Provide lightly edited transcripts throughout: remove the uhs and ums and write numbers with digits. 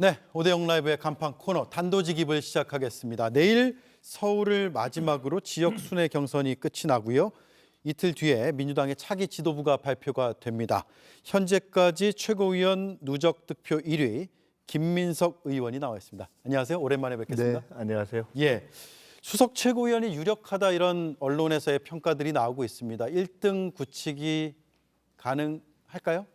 네, 오대영 라이브의 간판 코너 단도직입을 시작하겠습니다. 내일 서울을 마지막으로 지역 순회 경선이 끝이 나고요. 이틀 뒤에 민주당의 차기 지도부가 발표가 됩니다. 현재까지 최고위원 누적 득표 1위 김민석 의원이 나와 있습니다. 안녕하세요. 오랜만에 뵙겠습니다. 네, 안녕하세요. 예, 수석 최고위원이 유력하다 이런 언론에서의 평가들이 나오고 있습니다. 1등 굳히기 가능할까요?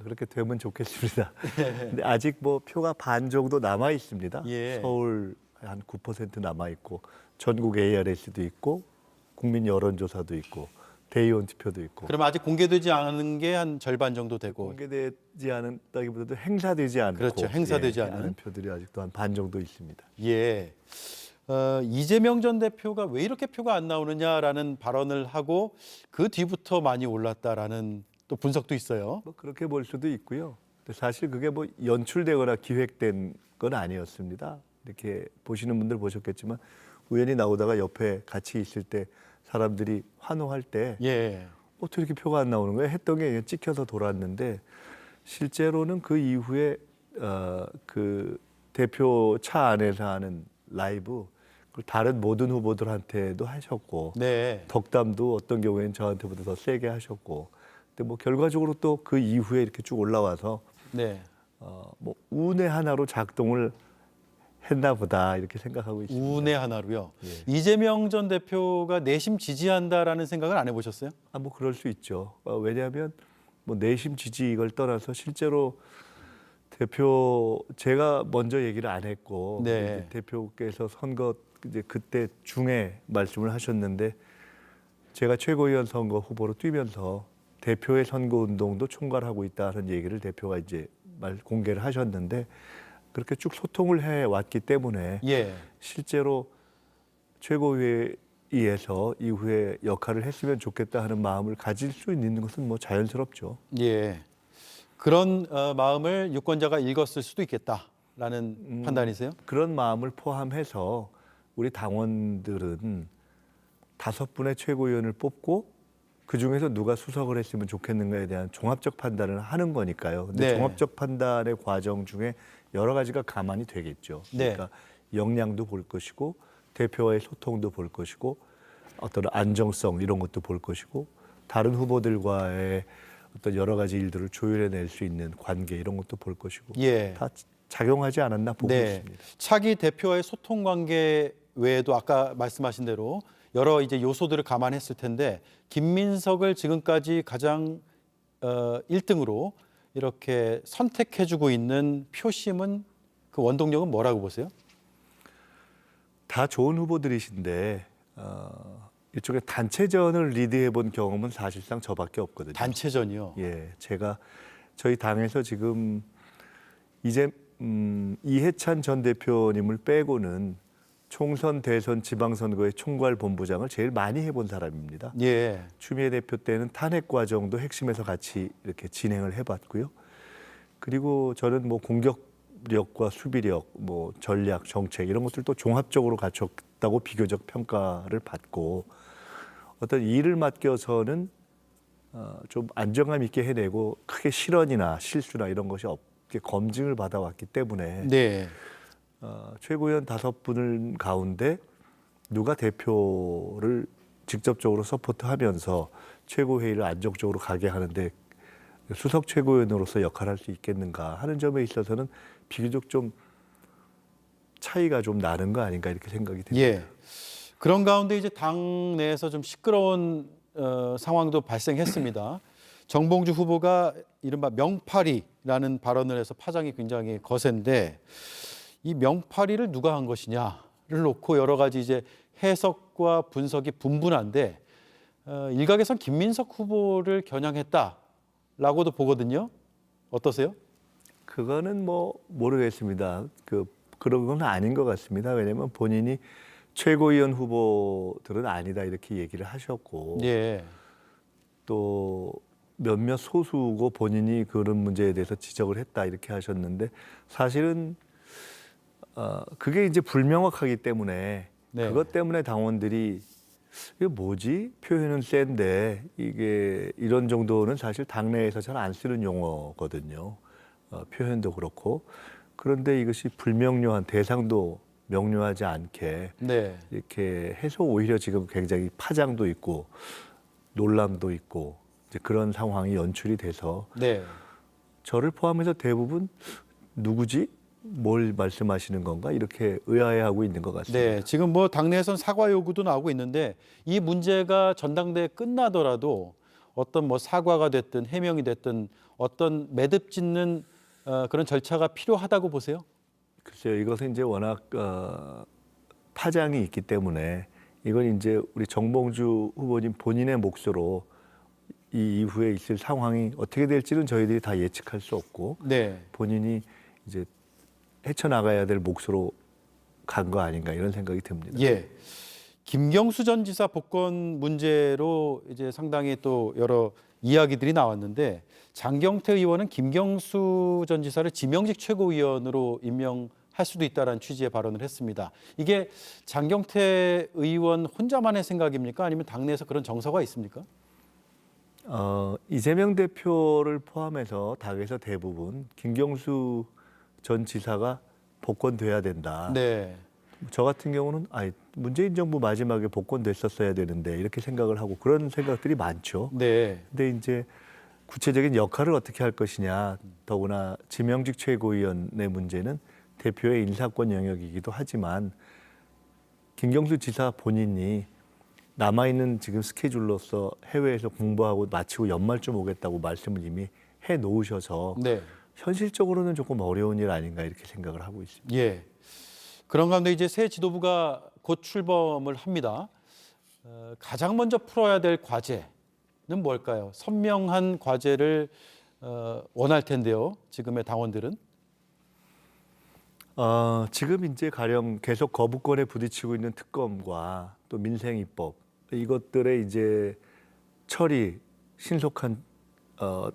그렇게 되면 좋겠습니다. 근데 아직 뭐 표가 반 정도 남아 있습니다. 예. 서울 한 9% 남아 있고 전국 ARS도 있고 국민 여론조사도 있고 대의원 투표도 있고. 그럼 아직 공개되지 않은 게 한 절반 정도 되고. 공개되지 않았다기보다도 행사되지 않고. 그렇죠. 행사되지 않은 표들이 아직도 한 반 정도 있습니다. 예. 이재명 전 대표가 왜 이렇게 표가 안 나오느냐라는 발언을 하고 그 뒤부터 많이 올랐다라는 또 분석도 있어요. 뭐 그렇게 볼 수도 있고요. 근데 사실 그게 뭐 연출되거나 기획된 건 아니었습니다. 이렇게 보시는 분들 보셨겠지만 우연히 나오다가 옆에 같이 있을 때 사람들이 환호할 때 예. 어떻게 이렇게 표가 안 나오는 거야? 했던 게 찍혀서 돌았는데 실제로는 그 이후에 그 대표 차 안에서 하는 라이브 그리고 다른 모든 후보들한테도 하셨고 네. 덕담도 어떤 경우에는 저한테보다 더 세게 하셨고 근데 뭐 결과적으로 또 그 이후에 이렇게 쭉 올라와서 네. 뭐 운의 하나로 작동을 했나 보다 이렇게 생각하고 있습니다. 운의 하나로요. 예. 이재명 전 대표가 내심 지지한다라는 생각은 안 해보셨어요? 뭐 그럴 수 있죠. 왜냐하면 뭐 내심 지지 이걸 떠나서 실제로 대표 제가 먼저 얘기를 안 했고 네. 이제 대표께서 선거 이제 그때 중에 말씀을 하셨는데 제가 최고위원 선거 후보로 뛰면서 대표의 선거 운동도 총괄하고 있다는 얘기를 대표가 이제 공개를 하셨는데 그렇게 쭉 소통을 해 왔기 때문에 예. 실제로 최고위에서 이후에 역할을 했으면 좋겠다 하는 마음을 가질 수 있는 것은 뭐 자연스럽죠. 예. 그런 마음을 유권자가 읽었을 수도 있겠다라는 판단이세요? 그런 마음을 포함해서 우리 당원들은 5분의 최고위원을 뽑고 그 중에서 누가 수석을 했으면 좋겠는가에 대한 종합적 판단을 하는 거니까요. 근데 네. 종합적 판단의 과정 중에 여러 가지가 감안이 되겠죠. 그러니까 역량도 볼 것이고 대표와의 소통도 볼 것이고 어떤 안정성 이런 것도 볼 것이고 다른 후보들과의 어떤 여러 가지 일들을 조율해낼 수 있는 관계 이런 것도 볼 것이고 예. 다 작용하지 않았나 보고 네. 있습니다. 차기 대표와의 소통 관계 외에도 아까 말씀하신 대로 여러 이제 요소들을 감안했을 텐데 김민석을 지금까지 가장 1등으로 이렇게 선택해주고 있는 표심은 그 원동력은 뭐라고 보세요? 다 좋은 후보들이신데 이쪽에 단체전을 리드해 본 경험은 사실상 저밖에 없거든요. 단체전이요. 예, 제가 저희 당에서 지금 이제 이해찬 전 대표님을 빼고는 총선, 대선, 지방선거의 총괄본부장을 제일 많이 해본 사람입니다. 예. 추미애 대표 때는 탄핵 과정도 핵심에서 같이 이렇게 진행을 해봤고요. 그리고 저는 뭐 공격력과 수비력, 뭐 전략, 정책 이런 것들도 종합적으로 갖췄다고 비교적 평가를 받고 어떤 일을 맡겨서는 좀 안정감 있게 해내고 크게 실언이나 실수나 이런 것이 없게 검증을 받아왔기 때문에 네. 최고위원 5분 가운데 누가 대표를 직접적으로 서포트하면서 최고회의를 안정적으로 가게 하는데 수석 최고위원으로서 역할을 할 수 있겠는가 하는 점에 있어서는 비교적 좀 차이가 좀 나는 거 아닌가 이렇게 생각이 듭니다. 예. 그런 가운데 이제 당 내에서 좀 시끄러운 상황도 발생했습니다. 정봉주 후보가 이른바 명파리라는 발언을 해서 파장이 굉장히 거센데 이 명파리를 누가 한 것이냐를 놓고 여러 가지 이제 해석과 분석이 분분한데 일각에선 김민석 후보를 겨냥했다라고도 보거든요. 어떠세요? 그거는 뭐 모르겠습니다. 그런 건 아닌 것 같습니다. 왜냐하면 본인이 최고위원 후보들은 아니다 이렇게 얘기를 하셨고 예. 또 몇몇 소수고 본인이 그런 문제에 대해서 지적을 했다 이렇게 하셨는데 사실은 그게 이제 불명확하기 때문에 네. 그것 때문에 당원들이 이게 뭐지? 표현은 센데 이게 이런 정도는 사실 당내에서 잘 안 쓰는 용어거든요. 표현도 그렇고 그런데 이것이 불명료한 대상도 명료하지 않게 네. 이렇게 해서 오히려 지금 굉장히 파장도 있고 논란도 있고 이제 그런 상황이 연출이 돼서 네. 저를 포함해서 대부분 누구지? 뭘 말씀하시는 건가? 이렇게 의아해하고 있는 것 같습니다. 네, 지금 뭐 당내에선 사과 요구도 나오고 있는데 이 문제가 전당대회 끝나더라도 어떤 뭐 사과가 됐든 해명이 됐든 어떤 매듭 짓는 그런 절차가 필요하다고 보세요? 글쎄요, 이것은 이제 워낙 파장이 있기 때문에 이건 이제 우리 정봉주 후보님 본인의 몫으로 이 이후에 있을 상황이 어떻게 될지는 저희들이 다 예측할 수 없고 네, 본인이 이제 헤쳐나가야 될 몫으로 간 거 아닌가 이런 생각이 듭니다. 예. 김경수 전 지사 복권 문제로 이제 상당히 또 여러 이야기들이 나왔는데 장경태 의원은 김경수 전 지사를 지명직 최고위원으로 임명할 수도 있다라는 취지의 발언을 했습니다. 이게 장경태 의원 혼자만의 생각입니까? 아니면 당내에서 그런 정서가 있습니까? 이재명 대표를 포함해서 당에서 대부분 김경수 전 지사가 복권돼야 된다. 네. 저 같은 경우는 문재인 정부 마지막에 복권됐었어야 되는데 이렇게 생각을 하고 그런 생각들이 많죠. 네. 근데 이제 구체적인 역할을 어떻게 할 것이냐, 더구나 지명직 최고위원의 문제는 대표의 인사권 영역이기도 하지만 김경수 지사 본인이 남아있는 지금 스케줄로서 해외에서 공부하고 마치고 연말쯤 오겠다고 말씀을 이미 해 놓으셔서 네. 현실적으로는 조금 어려운 일 아닌가 이렇게 생각을 하고 있습니다. 예. 그런 가운데 이제 새 지도부가 곧 출범을 합니다. 가장 먼저 풀어야 될 과제는 뭘까요? 선명한 과제를 원할 텐데요. 지금의 당원들은. 지금 이제 가령 계속 거부권에 부딪히고 있는 특검과 또 민생 입법 이것들의 이제 처리 신속한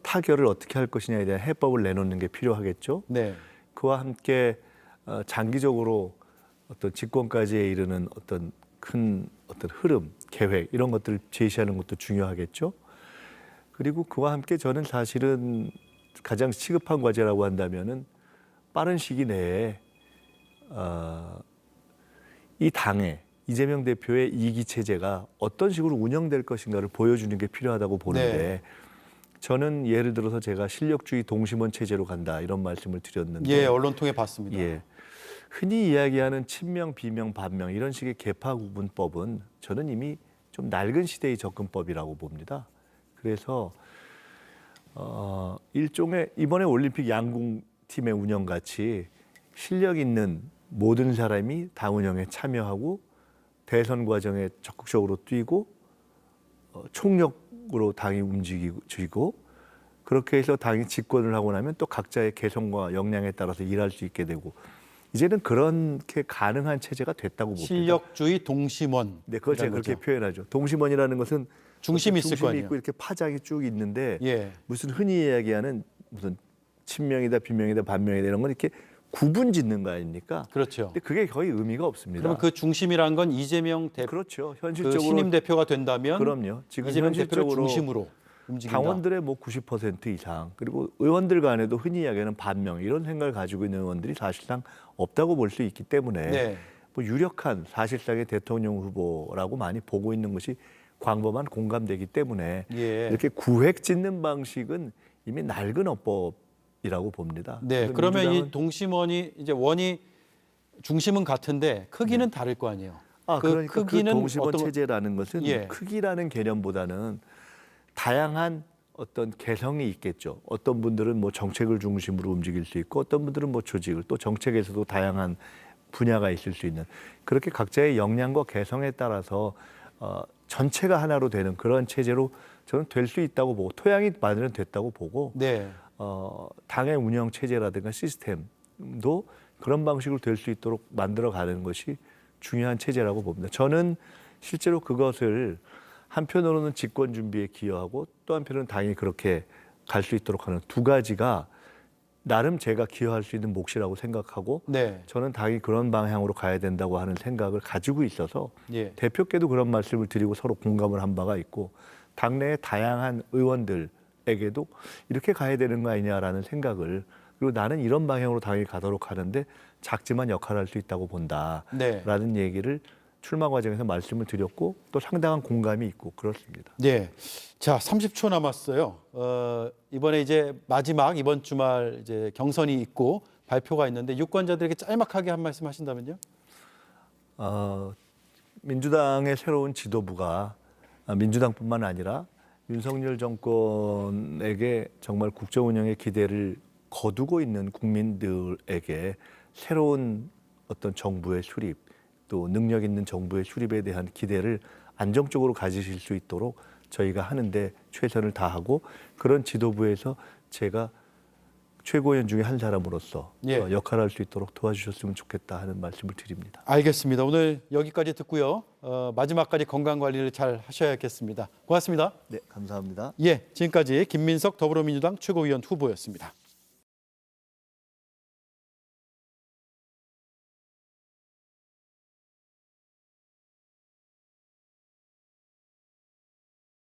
타결을 어떻게 할 것이냐에 대한 해법을 내놓는 게 필요하겠죠. 네. 그와 함께 장기적으로 어떤 집권까지에 이르는 어떤 큰 어떤 흐름, 계획 이런 것들을 제시하는 것도 중요하겠죠. 그리고 그와 함께 저는 사실은 가장 시급한 과제라고 한다면은 빠른 시기 내에 이 당의 이재명 대표의 이기 체제가 어떤 식으로 운영될 것인가를 보여주는 게 필요하다고 보는데 네. 저는 예를 들어서 제가 실력주의 동심원 체제로 간다 이런 말씀을 드렸는데 예, 언론 통해 봤습니다. 예. 흔히 이야기하는 친명, 비명, 반명 이런 식의 계파 구분법은 저는 이미 좀 낡은 시대의 접근법이라고 봅니다. 그래서 일종의 이번에 올림픽 양궁팀의 운영 같이 실력 있는 모든 사람이 당 운영에 참여하고 대선 과정에 적극적으로 뛰고 총력으로 당이 움직이고 그렇게 해서 당이 집권을 하고 나면 또 각자의 개성과 역량에 따라서 일할 수 있게 되고 이제는 그렇게 가능한 체제가 됐다고 봅니다. 실력주의 동심원. 네, 그걸 제가 그렇게 표현하죠. 동심원이라는 것은 중심이 있을 거 중심이 아니에요. 있고 이렇게 파장이 쭉 있는데 예. 무슨 흔히 이야기하는 무슨 친명이다, 비명이다, 반명이다 이런 건 이렇게 구분 짓는 거 아닙니까? 그렇죠. 근데 그게 거의 의미가 없습니다. 그러면 그 중심이란 건 이재명 대표, 그렇죠. 그 현실적으로 신임 대표가 된다면 그럼요. 지금 이재명 대표를 현실적으로 중심으로 움직인다. 당원들의 뭐 90% 이상 그리고 의원들 간에도 흔히 이야기하는 반명 이런 생각을 가지고 있는 의원들이 사실상 없다고 볼 수 있기 때문에 네. 뭐 유력한 사실상의 대통령 후보라고 많이 보고 있는 것이 광범한 공감되기 때문에 예. 이렇게 구획 짓는 방식은 이미 낡은 어법이라고 봅니다. 네. 그래서 그러면 민주당은 이 동심원이 이제 원이 중심은 같은데 크기는 다를 거 아니에요. 그러니까 그 크기는 동심원 어떤 체제라는 것은 예. 크기라는 개념보다는 다양한 어떤 개성이 있겠죠. 어떤 분들은 뭐 정책을 중심으로 움직일 수 있고 어떤 분들은 뭐 조직을 또 정책에서도 다양한 분야가 있을 수 있는 그렇게 각자의 역량과 개성에 따라서 전체가 하나로 되는 그런 체제로 저는 될 수 있다고 보고 토양이 마련됐다고 보고 네. 당의 운영 체제라든가 시스템도 그런 방식으로 될 수 있도록 만들어가는 것이 중요한 체제라고 봅니다. 저는 실제로 그것을 한편으로는 집권 준비에 기여하고 또 한편으로는 당이 그렇게 갈 수 있도록 하는 두 가지가 나름 제가 기여할 수 있는 몫이라고 생각하고 네. 저는 당이 그런 방향으로 가야 된다고 하는 생각을 가지고 있어서 예. 대표께도 그런 말씀을 드리고 서로 공감을 한 바가 있고 당내의 다양한 의원들에게도 이렇게 가야 되는 거 아니냐라는 생각을 그리고 나는 이런 방향으로 당연히 가도록 하는데 작지만 역할을 할 수 있다고 본다라는 네. 얘기를 출마 과정에서 말씀을 드렸고 또 상당한 공감이 있고 그렇습니다. 네. 자, 30초 남았어요. 이번에 이제 마지막 이번 주말 이제 경선이 있고 발표가 있는데 유권자들에게 짤막하게 한 말씀 하신다면요? 민주당의 새로운 지도부가 민주당뿐만 아니라 윤석열 정권에게 정말 국정 운영의 기대를 거두고 있는 국민들에게 새로운 어떤 정부의 수립 또 능력 있는 정부의 수립에 대한 기대를 안정적으로 가지실 수 있도록 저희가 하는데 최선을 다하고 그런 지도부에서 제가 최고위원 중에 한 사람으로서 예. 역할을 할 수 있도록 도와주셨으면 좋겠다 하는 말씀을 드립니다. 알겠습니다. 오늘 여기까지 듣고요. 마지막까지 건강 관리를 잘 하셔야겠습니다. 고맙습니다. 네, 감사합니다. 예, 지금까지 김민석 더불어민주당 최고위원 후보였습니다.